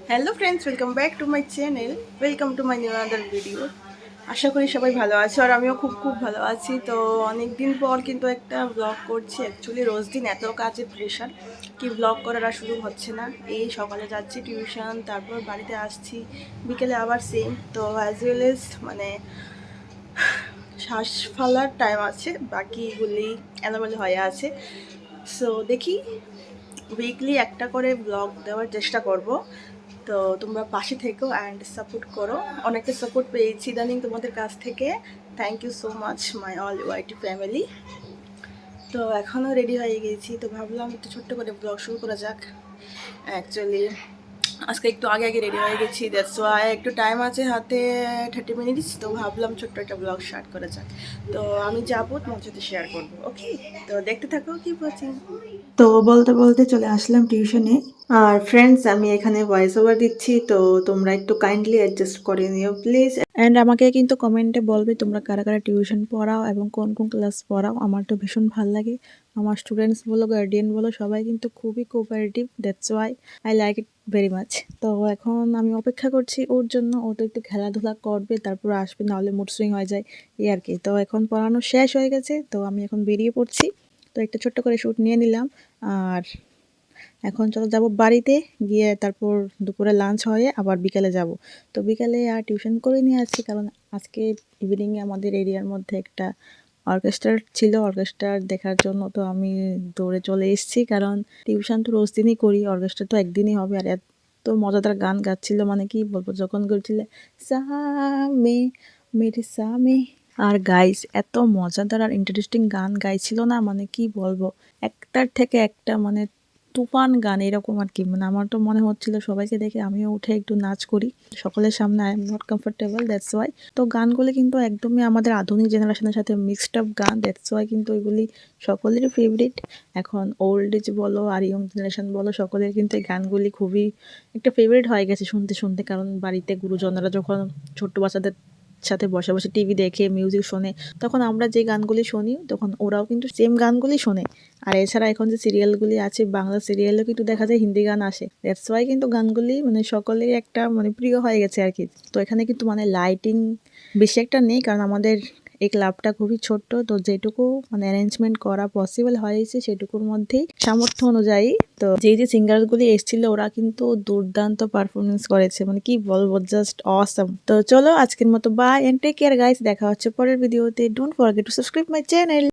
Hello friends, welcome back to my channel. Welcome to my new other video. আশা করি সবাই ভালো আছো আর আমিও খুব খুব ভালো আছি। তো অনেক দিন পর কিন্তু একটা ব্লগ করছি। অ্যাকচুয়ালি রোজ দিন এত কাজের প্রেশার কি ব্লগ করার আর শুরু হচ্ছে না। এই সকালে যাচ্ছি টিউশন, তারপর বাড়িতে আসছি, বিকেলে আবার সেম। তো অ্যাজ ওয়েল এজ মানে শ্বাস ফেলার টাইম আছে, বাকিগুলি এলোমেলো হয়ে আছে। সো দেখি উইকলি একটা করে ব্লগ দেওয়ার চেষ্টা করব। তো তোমরা পাশে থেকো অ্যান্ড সাপোর্ট করো। অনেকটা সাপোর্ট পেয়েছি ইদানিং তোমাদের কাছ থেকে। Thank you so much my all YT family. তো এখনও রেডি হয়ে গেছি, তো ভাবলাম একটু ছোট্ট করে ব্লগ শুরু করা যাক। অ্যাকচুয়ালি আজকে একটু আগে আগে রেডি হয়ে গেছি, দ্যাটস ওয়াই একটু টাইম আছে হাতে, 30 মিনিটস। তো ভাবলাম ছোট্ট একটা ব্লগ স্টার্ট করা যাক। তো আমি যাবো, তোমার সাথে শেয়ার করবো। ওকে, তো দেখতে থাকো কি বলছি। তো বলতে বলতে চলে আসলাম টিউশনে। আর ফ্রেন্ডস, আমি এখানে ভয়েস ওভার দিচ্ছি, তো তোমরা একটু কাইন্ডলি অ্যাডজাস্ট করে নিও প্লিজ। অ্যান্ড আমাকে কিন্তু কমেন্টে বলবে তোমরা কারা কারা টিউশন পড়াও এবং কোন কোন ক্লাস পড়াও। আমার তো ভীষণ ভালো লাগে। আমার স্টুডেন্টস বলো, গার্ডিয়ান বলো, সবাই কিন্তু খুবই cooperative. That's why I like it very much. তো এখন আমি অপেক্ষা করছি ওর জন্য। ও তো একটু খেলাধুলা করবে, তারপর আসবে, নাহলে মুড সুইং হয়ে যায় এই আর কি। তো এখন পড়ানো শেষ হয়ে গেছে, তো আমি এখন বেরিয়ে পড়ছি। তো একটা ছোট্ট করে শ্যুট নিয়ে নিলাম। আর এখন চলো যাব বাড়িতে গিয়ে, তারপর দুপুরে লাঞ্চ হয়ে আবার বিকেলে যাব। তো বিকেলে আর টিউশন করে নিয়ে আসছি, কারণ আজকে ইভিনিংয়ে আমাদের এরিয়ার মধ্যে একটা অর্কেস্ট্রার ছিল, অর্কেস্ট্রার দেখার জন্য। তো আমি দৌড়ে চলে এসেছি, কারণ টিউশন তো রোজ দিনই করি, অর্কেস্ট্রা তো একদিনই হবে। আর এত মজাদার গান গাচ্ছিল, মানে কি বলবো, যখন করছিল সামে মেরে সামে। আর গাইস এত মজাদার আর ইন্টারেস্টিং গান গাইছিল না, মানে কি বলবো, একটার থেকে একটা মানে তুফান গান এরকম আর কি। মানে আমার তো মনে হচ্ছিল সবাইকে দেখে আমিও উঠে একটু নাচ করি সকলের সামনে। I am not comfortable, that's why. তো গানগুলি কিন্তু একদমই আমাদের আধুনিক জেনারেশনের সাথে মিক্সড আপ গান, দ্যাটস ওয়াই কিন্তু এগুলি সকলেরই ফেভারিট। এখন ওল্ড এজ বলো আর ইয়ং জেনারেশন বলো, সকলের কিন্তু এই গানগুলি খুবই একটা ফেভারিট হয়ে গেছে শুনতে শুনতে। কারণ বাড়িতে গুরুজনরা যখন ছোট্ট বাচ্চাদের সাথে বসে বসে টিভি দেখে মিউজিক শোনে, তখন আমরা যে গানগুলি শুনি তখন ওরাও কিন্তু সেম গানগুলি শোনে। আর এছাড়া এখন যে সিরিয়ালগুলি আছে, বাংলা সিরিয়ালও কিন্তু দেখা যায় হিন্দি গান আসে, দ্যাটস ওয়াই কিন্তু গানগুলি মানে সকলেই একটা মানে প্রিয় হয়ে গেছে আর কি। তো এখানে কিন্তু মানে লাইটিং বেশি একটা নেই, কারণ আমাদের এই ক্লাবটা খুবই ছোট্ট। তো যেটুকু মানে অ্যারেঞ্জমেন্ট করা পসিবল হয়েছে সেটুকুর মধ্যেই সামর্থ্য অনুযায়ী। তো যেই যে সিঙ্গারগুলি এসেছিল ওরা কিন্তু দুর্দান্ত পারফরমেন্স করেছে, মানে কি বলবো, জাস্ট অসাম। তো চলো আজকের মতো bye and take care guys, দেখা হচ্ছে পরের ভিডিওতে। Don't forget to subscribe my channel.